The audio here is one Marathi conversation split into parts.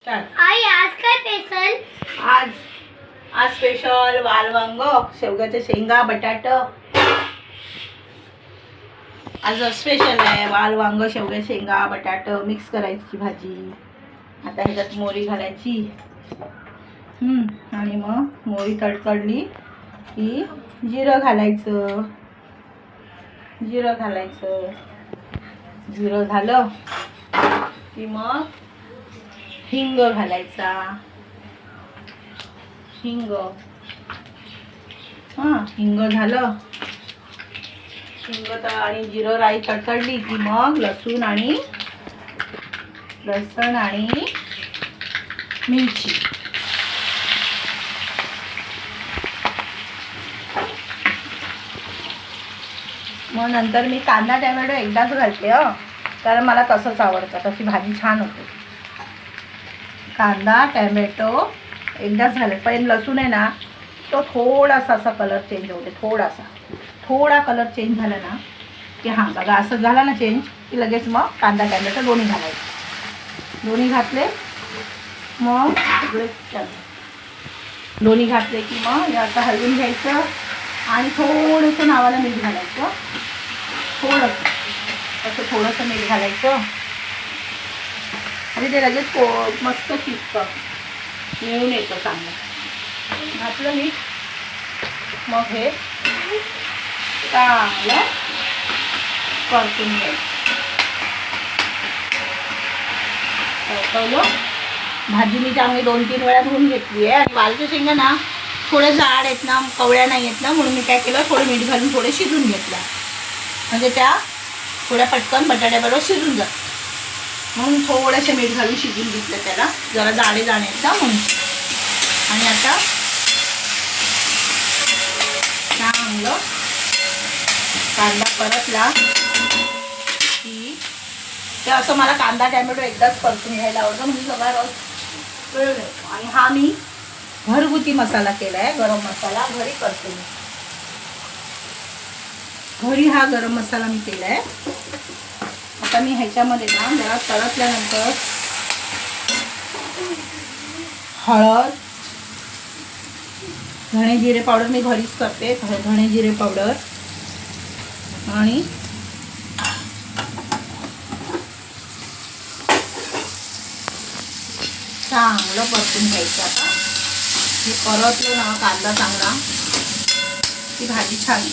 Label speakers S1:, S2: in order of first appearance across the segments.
S1: आई आज काय स्पेशल?
S2: आज आज स्पेशल वालवांग, शेवग्याच्या शेंगा, बटाट. आज स्पेशल आहे वालवांग, शेवग्या शेंगा, बटाट मिक्स करायची भाजी. आता ह्याच्यात मोहरी घालायची. आणि मग मोहरी तडतडली की जिरं घालायचं. जिरं झालं की मग हिंग घालायचा. हिंग झालं. हिंग आणि जिरं राई तडतडली की मग लसूण आणि मिरची. मग नंतर मी कांदा टोमॅटो एकदाच घालते कारण मला तसंच आवडतं, तशी भाजी छान होते. कांदा टोमॅटो एकदाच घालायचं. पण लसूण आहे ना, तो थोडासा असा कलर चेंज होते. थोडा कलर चेंज झाला ना की बघा असं झालं ना चेंज की लगेच मग कांदा टोमॅटो दोन्ही घालायचे. दोन्ही घातले की मग आता हलवून घ्यायचं आणि थोडंसं नावाला मीठ घालायचं. थोडंसं मीठ घालायचं आणि ते लगेच मस्त शिजतं, मिळून येतं चांगलं. घातलं मीठ, मग हे चांगलं परतून घ्यायचं. भाजी मी चांगली 2-3 वेळा धुवून घेतली आहे. आणि वालच्या शेंगा ना थोड्या जाड आहेत ना, कवळ्या नाही आहेत ना, म्हणून मी काय केलं, थोडं मीठ घालून थोडे शिजून घेतलं. म्हणजे त्या थोड्या पटकन बटाट्याबरोबर शिजून जातात. म्हणून थोडंसं मीठ घालून शिजून घेतलं त्याला, जरा जाडे आहेत ना म्हणून. आणि आता चांगलं कांदा परतला की ते असं मला कांदा टोमॅटो एकदाच परतून घ्यायला आवडतं, म्हणजे सगळा रस कळून येतो. आणि हा मी घरगुती मसाला केला आहे, गरम मसाला घरी करते मी. घरी हा गरम मसाला मी केला आहे. आता मी ह्याच्यामध्ये ना जरा परतल्यानंतर हळद, धणे जिरे पावडर मी घरीच करते. धणे जिरे पावडर आणि चांगलं परतून घ्यायचं. आता हे परतलं ना कांदा चांगला की भाजी छान.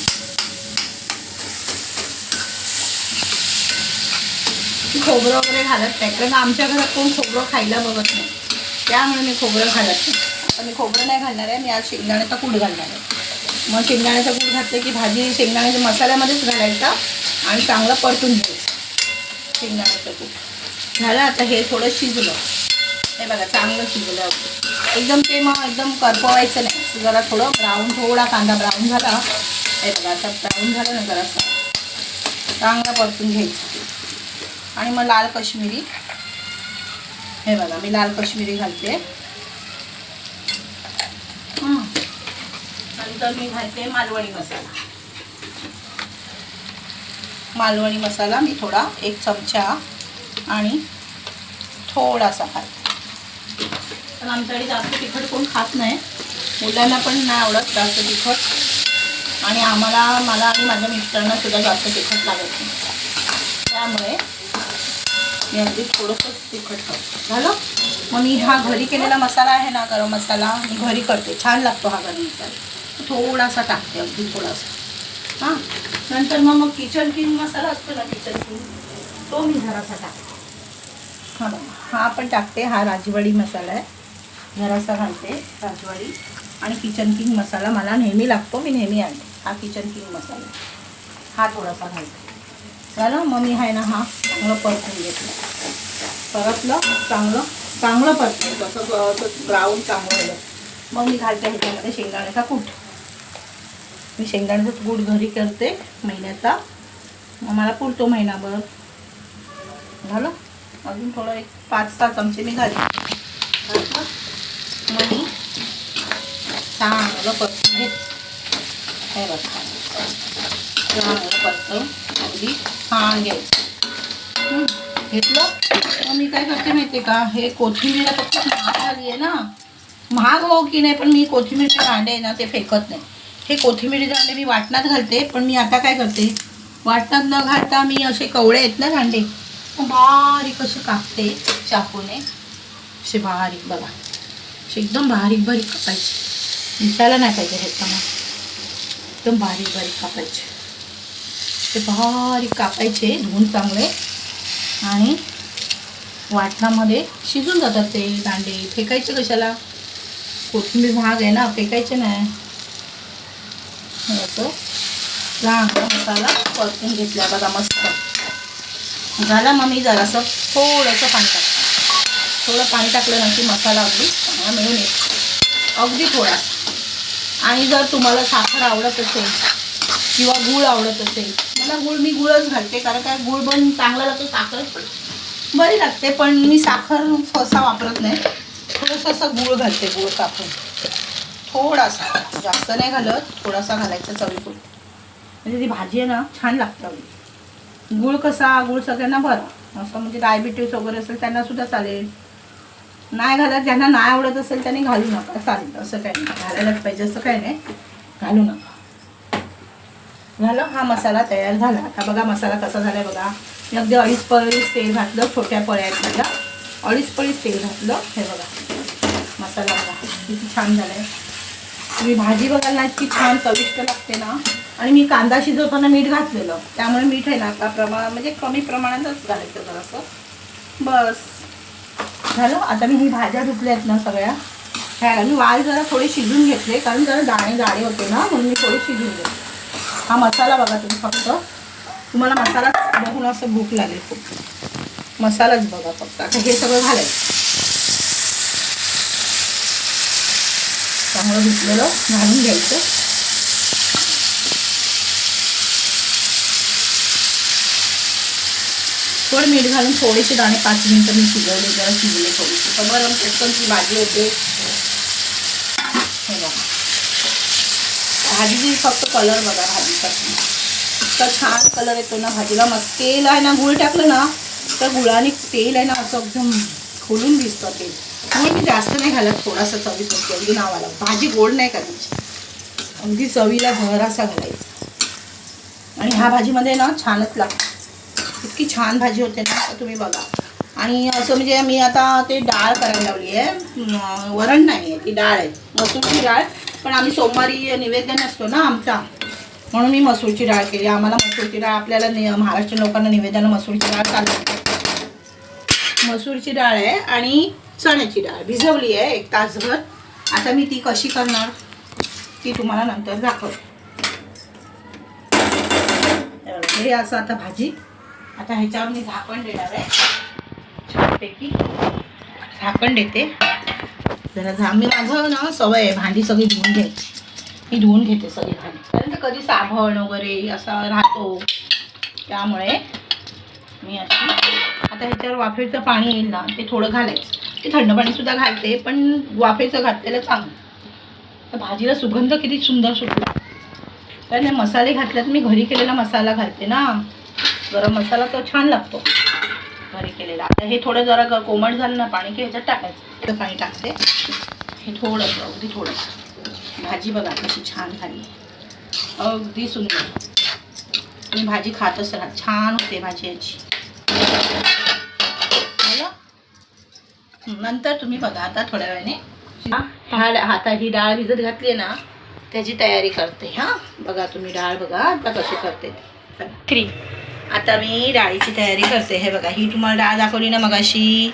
S2: खोबरं वगैरे घालत नाही, कारण आमच्या घरात कोण खोबरं खायला बघत नाही, त्यामुळे मी खोबरं घालत नाही. आता मी खोबरं नाही घालणार आहे, मी आज शेंगदाण्याचा कूट घालणार आहे. मग शेंगदाण्याचा कूट घातले की भाजी शेंगदाण्याच्या मसाल्यामध्येच घालायचा आणि चांगलं परतून घ्यायचं. शेंगदाण्याचं कूट झालं. आता हे थोडं शिजलं, हे बघा चांगलं शिजलं एकदम. ते मग एकदम करपवायचं नाही, जरा थोडं ब्राऊन, थोडा कांदा ब्राऊन झाला, हे बघा आता ब्राऊन झालं ना, जरासा चांगला परतून घ्यायचं. आणि मग लाल कश्मीरी, हे बघा मी लाल कश्मीरी घालते. नंतर मी घालते मालवणी मसाला. मालवणी मसाला मी थोडा 1 चमचा आणि थोडासा घालते. पण आमच्याकडे जास्त तिखट कोण खात नाही, मुलांना पण नाही आवडत जास्त तिखट. आणि मला आणि माझ्या मिस्टरांना सुद्धा जास्त तिखट लागत नाही, त्यामुळे मी अगदी थोडंसंच तिखट करते. झालं. मग मी हा घरी केलेला मसाला आहे ना, गरम मसाला मी घरी करते, छान लागतो हा घरी मसाला. थोडासा टाकते, अगदी थोडासा. नंतर मग किचन किंग मसाला असतो ना, किचन किंग, तो मी जरासा टाकते. हा पण टाकते. हा राजवाडी मसाला आहे, जरासा घालते राजवाडी. आणि किचन किंग मसाला मला नेहमी लागतो, मी नेहमी आणते हा किचन किंग मसाला. हा थोडासा घालते. झालं. मग मी आहे ना हा चांगलं परतून घेतलं. परतलं चांगलं परतलं, तसं ब्राऊन चांगलं झालं. मग मी घालते ह्याच्यामध्ये शेंगदाण्याचा कूट. मी शेंगदाण्याचा कूट घरी करते महिन्याचा, मग मला पुरतो महिनाभर. झालं. अजून थोडं 1 5-6 चमचे मी घालते. मग मी चांगलं परतून घेते. हे बघा चांगलं परतून अगदी छान घ्यायचं. घेतलं. मग मी काय करते माहिती आहे का, हे कोथिंबीर आता खूप महाग झाली आहे ना, महाग हो की नाही, पण मी कोथिंबीरचे दांडे आहे ना ते फेकत नाही. हे कोथिंबीरचे दांडे मी वाटणात घालते, पण मी आता काय करते, वाटणात न घालता मी असे कवळे आहेत ना दांडे, बारीक असे कापते चाकूने, असे बारीक बघा, असे एकदम बारीक बारीक कापायचे, दिसायला नाही पाहिजे हे तर, एकदम बारीक बारीक कापायचे, ते बारीक कापायचे धुवून चांगले, आणि वाटणामध्ये शिजून जातात ते दांडे. फेकायचे कशाला, कोथिंबीर महाग आहे ना, फेकायचे नाही. असं चांगला मसाला परतून घेतला बघा, मस्त झाला. मग मी जरासं थोडंसं पाणी टाकतं, थोडं पाणी टाकलं ना की मसाला अगदी चांगला मिळून येतो, अगदी थोडासा. आणि जर तुम्हाला साखर आवडत असेल किंवा गूळ आवडत असेल, मला मी गूळच घालते, कारण काय गूळ पण चांगला लागतो, साखर पण बरी लागते, पण मी साखर सहसा वापरत नाही, थोडंसं असं गूळ घालते, गूळ कापून थोडासा, जास्त नाही घालत, थोडासा घालायचा चवीपुरतं, म्हणजे ती भाजी आहे ना छान लागतं. गूळ कसा, गूळ सगळ्यांना बरं असं, म्हणजे डायबिटीज वगैरे असेल त्यांना सुद्धा चालेल, नाही घालत, ज्यांना नाही आवडत असेल त्यांनी घालू नका, चालेल, असं काही नाही, घालायलाच पाहिजे असं काही नाही, घालू नका. झालं, हा मसाला तयार झाला. आता बघा मसाला कसा झाला आहे बघा, मी अगदी 2.5 पळीस तेल घातलं, छोट्या पळ्या आहेत माझ्या, 2.5 पळीस तेल घातलं. हे बघा मसाला बघा किती छान झाला आहे. तुम्ही भाजी बघाल ना इतकी छान चविष्ट लागते ना. आणि मी कांदा शिजवताना मीठ घातलेलं, त्यामुळे मीठ आहे ना आता प्रमाण, म्हणजे कमी प्रमाणातच घालायचं जरासं, बस झालं. आता मी ही भाज्या धुतल्या आहेत ना सगळ्या, ह्या मी वाल जरा थोडे शिजून घेतले, कारण जरा दाणे जाडे होते ना, म्हणून मी थोडे शिजून घेतले. हा मसाला बघा तुम्ही, फक्त तुम्हाला मसाला बघून असं भूक लागेल खूप, मसालाच बघा फक्त. आता हे सगळं घालायचं, चांगलं धुतलेलं घालून घ्यायचं. थोडं मीठ घालून थोडेसे दाणे 5 मिनिटं मी शिजवले, जरा शिजले थोडीशी, तर बरं पटकन ती भाजी होते. हे बघा भाजीची फक्त कलर बघा, भाजीचा इतका छान कलर येतो ना भाजीला. मस्त तेल आहे ना, गूळ टाकलं ना तर गुळाने तेल आहे ना असं एकदम खोलून दिसतं तेल. गूळ मी जास्त नाही घालत, थोडासा चवीपुरती, अगदी नावाला. भाजी गोड नाही करायची, अगदी चवीला जरासा घालायचा. आणि ह्या भाजीमध्ये ना छानच लागतं, इतकी छान भाजी होते ना, तर तुम्ही बघा. आणि असं म्हणजे मी आता ते डाळ करायला लावली आहे, वरण नाही आहे, ती डाळ आहे, मसूरची डाळ. पण आम्ही सोमवारी निवेदन असतो ना आमचा, म्हणून मी मसूरची डाळ केली. आम्हाला मसूरची डाळ, आपल्याला महाराष्ट्रीयन लोकांना निवेदनाला मसूरची डाळ चालते. मसूरची डाळ आहे आणि चण्याची डाळ भिजवली आहे 1 तासभर. आता मी ती कशी करणार ती तुम्हाला नंतर दाखवते. हे असं आता भाजी, आता ह्याच्यावर मी झाकण देणार आहे, छानपैकी झाकण देते जरा. मी माझं ना सवय आहे भांडी सगळी धुवून घ्यायची, मी धुवून घेते सगळी भांडी, कारण ते कधी साबण वगैरे असा राहतो, त्यामुळे मी अशी. आता ह्याच्यावर वाफेचं पाणी येईल ना ते थोडं घालायचं, ते थंड पाणीसुद्धा घालते, पण वाफेचं घातलेलं चांगलं. तर भाजीला सुगंध किती सुंदर सुटला, कारण हे मसाले घातल्यात, मी घरी केलेला मसाला घालते ना, गरम मसाला तो छान लागतो घरी केलेला. आता हे थोडं जरा कोमट झालं ना पाणी की ह्याच्यात टाकायचं, पाणी टाकते हे थोडंसं, अगदी थोडंसं. भाजी बघा कशी छान झाली, अगदी सुंदर. तुम्ही भाजी खातच राहा, छान होते भाजी याची. नंतर तुम्ही बघा आता थोड्या वेळाने आता ही डाळ भिजत घातली आहे ना त्याची तयारी करते. हां बघा तुम्ही डाळ बघा आता कशी करते ती. आता मी डाळीची तयारी करते. हे बघा ही तुम्हाला डाळ दाखवली ना मगाशी.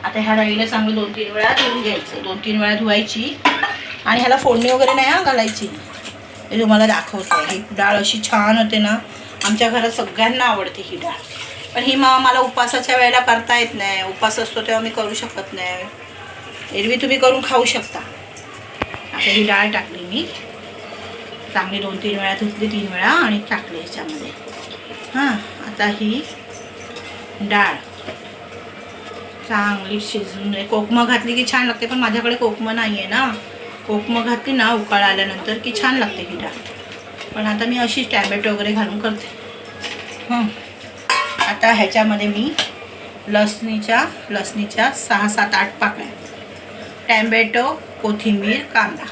S2: आता ह्या डाळीला चांगलं 2-3 वेळा धुवून घ्यायचं, 2-3 वेळा धुवायची आणि ह्याला फोडणी वगैरे नाही घालायची. हे तुम्हाला दाखवते. ही डाळ अशी छान होते ना, आमच्या घरात सगळ्यांना आवडते ही डाळ. पण ही मला उपवासाच्या वेळेला करता येत नाही, उपवास असतो तेव्हा मी करू शकत नाही. एरवी तुम्ही करून खाऊ शकता. आता ही डाळ टाकली मी चांगली, 2-3 वेळा धुतली, 3 वेळा आणि टाकली ह्याच्यामध्ये. हां आता ही डाळ चांगली शिजून, कोकमं घातली की छान लागते, पण माझ्याकडे कोकमं नाही आहे ना. कोकमं घातली ना उकाळ आल्यानंतर की छान लागते ही डाळ. पण आता मी अशीच टॅमॅटो वगैरे घालून करते. आता ह्याच्यामध्ये मी लसणीच्या 6-7-8 पाकळ्या, टॅमॅटो, कोथिंबीर, कांदा,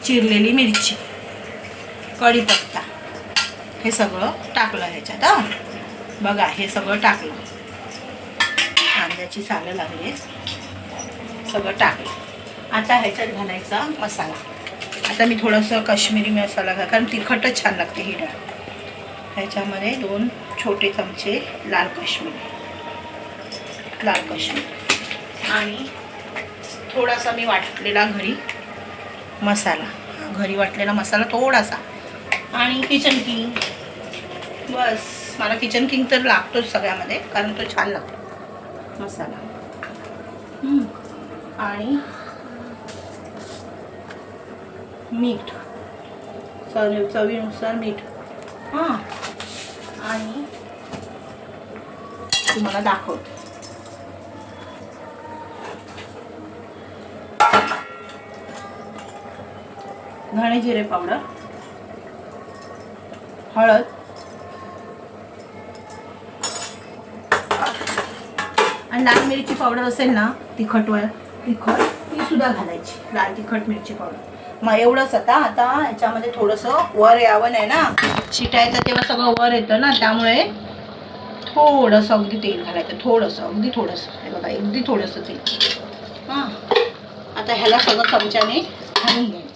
S2: चिरलेली मिरची, कढीपत्ता, हे सगळं टाकलं ह्याच्यात. बघा हे सगळं टाकलं, कांद्याची सालं लागली, सगळं टाकलं. आता ह्याच्यात घालायचा मसाला. आता मी थोडंसं काश्मीरी मसाला घाल, कारण तिखटच छान लागते ही डाळ. ह्याच्यामध्ये 2 छोटे चमचे लाल काश्मीरी आणि थोडासा मी वाटलेला घरी वाटलेला मसाला थोडासा, आणि किचन किंग. बस, मला किचन किंग तर लागतोच सगळ्यामध्ये, कारण तो छान लागतो मसाला. आणि मीठ, चवीनुसार मीठ. हां, आणि तुम्हाला दाखवते धणे जिरे पावडर, हळद, आणि लाल मिरची पावडर असेल ना, तिखट ती सुद्धा घालायची, लाल तिखट मिरची पावडर. मग एवढंच. आता ह्याच्यामध्ये थोडंसं वर यावं नाही ना, शिटायचं तेव्हा सगळं वर येतं ना, त्यामुळे थोडंसं अगदी तेल घालायचं, अगदी थोडंसं. हे बघा, अगदी थोडंसं तेल. हां, आता ह्याला सगळं चमच्याने घालून घ्यायचं.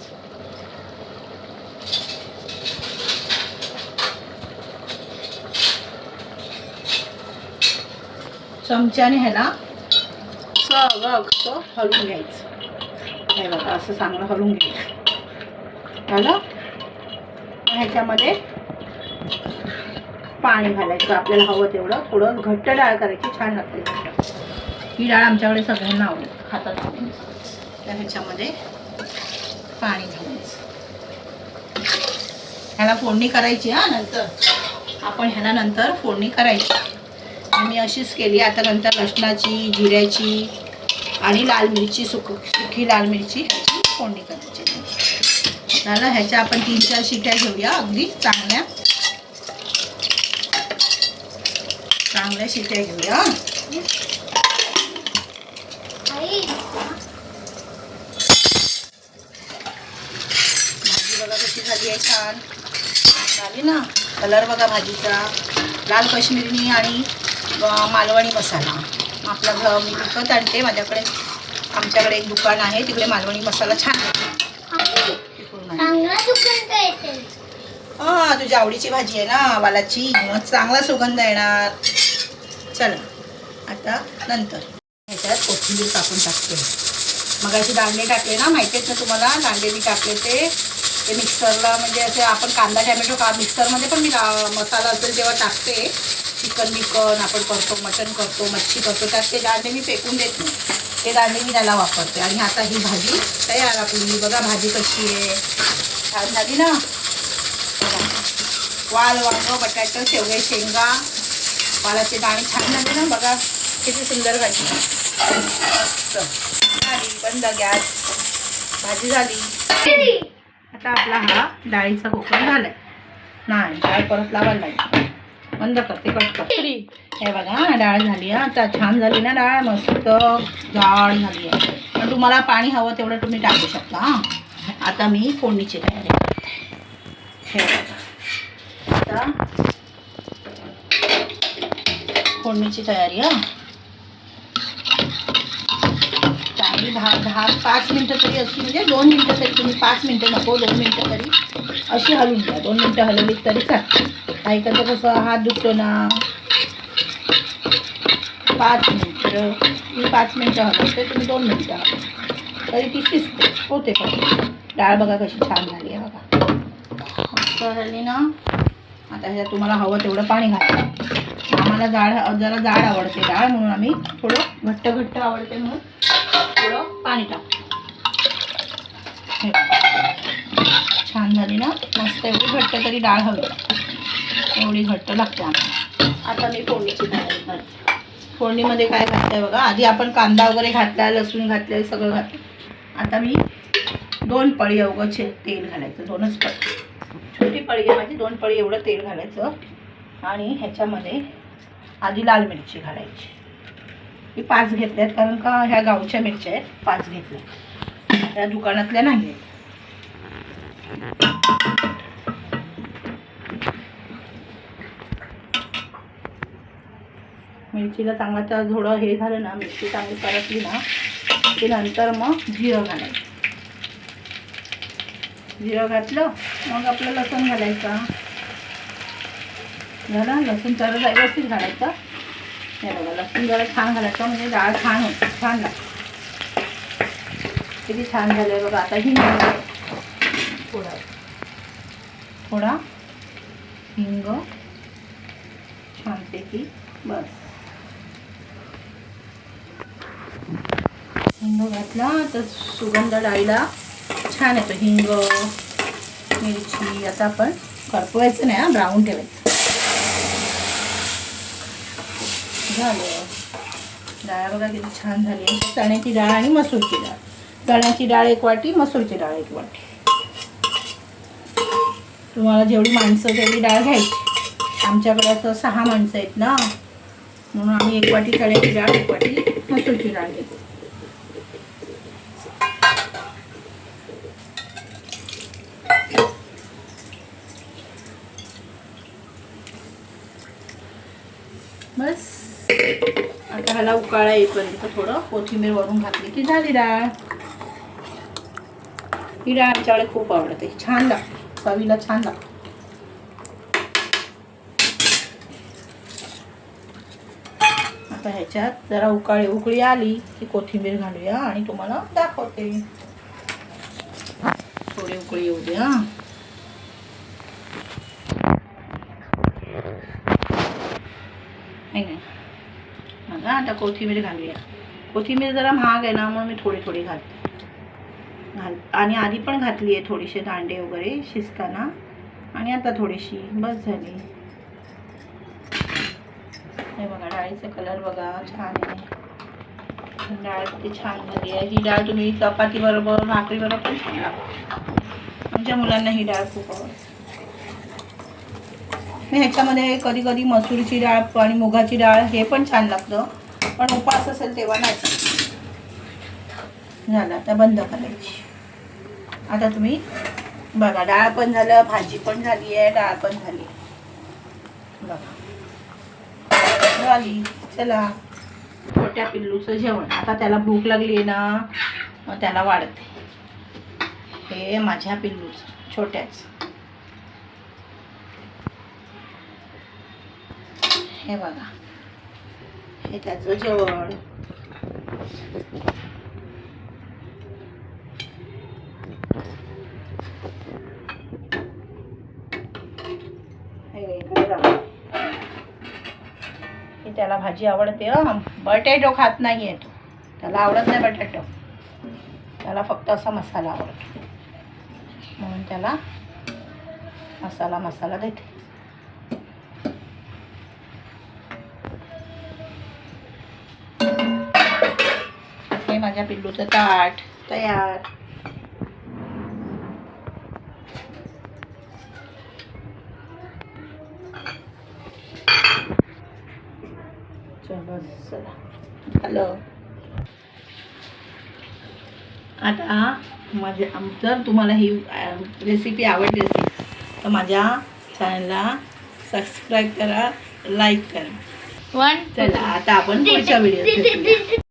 S2: चमच्याने ह्याला सगळं असं हलवून घ्यायचं. हे बघा, असं चांगलं हलवून घ्यायचं. झालं. ह्याच्यामध्ये पाणी घालायचं आपल्याला हवं तेवढं. थोडं घट्ट डाळ करायची, छान लागते घट्ट. ही डाळ आमच्याकडे सगळ्यांना आवडते, खातात. तर ह्याच्यामध्ये पाणी घालायचं. ह्याला फोडणी करायची. नंतर आपण ह्याला नंतर फोडणी करायची. मी अशीच केली. आता नंतर लसणाची, जिऱ्याची आणि लाल मिरची, सुकी लाल मिरची ह्याची फोडणी करायची. झालं. ह्याच्या आपण 3-4 शिट्या घेऊया, अगदी चांगल्या शिट्या घेऊया. भाजी बघा कशी झाली आहे, छान झाली ना. कलर बघा भाजीचा, लाल काश्मीरी आणि मालवणी मसाला. आपला मी विकत आणते, आमच्याकडे एक दुकान आहे, तिकडे मालवणी मसाला छान आहे. तुझ्या आवडीची भाजी आहे ना वालाची, मग चांगला सुगंध येणार. चला, आता नंतर ह्याच्यात कोथिंबीर कापून टाकते. मगाशी दांडे टाकले ना, माहिती आहेत ना तुम्हाला, दांडे मी टाकले ते मिक्सरला, म्हणजे असे आपण कांदा टॅमॅटो मिक्सरमध्ये पण मी मसाला असेल तेव्हा टाकते. चिकन आपण करतो, मटण करतो, मच्छी करतो, त्यात ते दांडे मी फेकून देत नाही. ते दांडे मी त्याला वापरते. आणि आता ही भाजी तयार आपली. बघा भाजी कशी आहे, छान झाली ना. वाल, वांग, बटाटो, शेवगे, शेंगा, वालाचे दाणे छान झाले ना. बघा किती सुंदर भाजी मस्त झाली. बंद गॅस, भाजी झाली. आता आपला हा डाळीचा कुकर झालाय. नाही, डाळ परत लावायला लागेल. बंद करते, कट करते. हे बघा डाळ झाली. आता छान झाली ना डाळ, मस्त जाड झाली आहे. पण तुम्हाला पाणी हवं तेवढं तुम्ही टाकू शकता. आता मी फोडणीची तयारी करते. हे बघा, आता फोडणीची तयारी. चांगली 5 मिनटं तरी अशी, म्हणजे 2 मिनटं तरी, तुम्ही 5 मिनटं नको, 2 मिनटं तरी अशी हलवून द्या. 2 मिनटं हलवली तरी चालते. काही कसं हात दुखतो ना. 5 मिनटं, मी 5 मिनटं हलवते, तुम्ही 2 मिनटं हलवते तरी ती शिजते, होते. पण डाळ बघा कशी छान झाली आहे. बघा मस्त झाली ना. आता ह्याच्यात तुम्हाला हवं तेवढं पाणी घाला. आम्हाला जरा जाड आवडते डाळ, म्हणून आम्ही थोडं घट्ट आवडते म्हणून थोडं पाणी टाकतो. छान झाली ना मस्त. एवढी घट्ट तरी डाळ हवी, एवढी घट्ट लागते आम्हाला. आता मी फोडणीची तयारी करते. फोडणीमध्ये काय घातलं बघा, आधी आपण कांदा वगैरे घातला, लसूण घातले, सगळं घातलं. आता मी 2 पळी अवघं तेल घालायचं. 2च पळी, छोटी पळी आहे माझी, 2 पळी एवढं तेल घालायचं. आणि ह्याच्यामध्ये आधी लाल मिरची घालायची. मी 5 घेतल्यात कारण का ह्या गावच्या मिरच्या आहेत, 5 घेतल्या, ह्या दुकानातल्या नाही आहेत. मिरचीला चांगला तर थोडं हे झालं ना, मिरची चांगली परतली ना की नंतर मग जिरं घालायचं. जिरं घातलं मग आपलं लसूण घालायचा. झालं लसूण जरा व्यवस्थित घालायचं. हे बघा लसूण जरा छान घालायचं म्हणजे डाळ छान होते, छान लागते. किती छान झालं आहे बघा. आता हिंग थोडा थोडा हिंग छानपैकी बस. हिंग घातला तर सुगंध डाळीला छान येतो. हिंग मिरची आता आपण करपवायचं नाही, ब्राऊन ठेवायचं. झालं. डाळ बघा किती छान झाली. चण्याची डाळ आणि मसूरची डाळ. चण्याची डाळ 1 वाटी, मसूरची डाळ 1 वाटी. तुम्हाला जेवढी माणसं तेवढी डाळ घ्यायची. आमच्याकडे असं 6 माणसं आहेत ना, म्हणून आम्ही 1 वाटी चण्याची डाळ, 1 वाटी मसूरची डाळ घेतो. बस. आता ह्याला उकाळा येईपर्यंत थोडं कोथिंबीर वरून घातली की झाली डाळ. ही डाळ आमच्याकडे खूप आवडते, छान लागते, चवीला छान लागते. आता ह्याच्यात जरा उकळी आली की कोथिंबीर घालूया आणि तुम्हाला दाखवते. थोडी उकळी येऊ द्या. बघा आता कोथिंबीर घालूया. कोथिंबीर जरा महाग आहे ना, म्हणून मी थोडी थोडी घालते. आणि आधी पण घातली आहे थोडीशी दांडे वगैरे शिजताना, आणि आता थोडीशी बस झाली. हे बघा डाळीचा कलर बघा छान आहे. डाळ किती छान झाली आहे. ही डाळ तुम्ही चपाती बरोबर, भाकरी बरोबर पण छान लागते. आमच्या मुलांना ही डाळ खूप आवडते. मी ह्याच्यामध्ये कधी कधी मसूरची डाळ आणि मुगाची डाळ हे पण छान लागतं, पण उपास असेल तेव्हा नाही. झालं आता बंद करायची. आता तुम्ही बघा डाळ पण झालं, भाजी पण झाली आहे, डाळ पण झाली बघा झाली. चला छोट्या पिल्लूचं जेवण. आता त्याला भूक लागली आहे ना, मग त्याला वाढते. हे माझ्या पिल्लूचं छोट्याच. हे बघा हे त्याचं जेवण. त्याला भाजी आवडते. बटाटो खात नाहीये तो, त्याला आवडत नाही बटाटो. त्याला फक्त असा मसाला आवडतो, म्हणून त्याला मसाला देते. हे माझ्या पिल्लूचं ताट तयार. चला हॅलो. आता जर तुम्हाला ही रेसिपी आवडली असेल तर माझ्या चॅनलला सबस्क्राईब करा, लाईक करा. चला आता आपण पुढच्या व्हिडिओ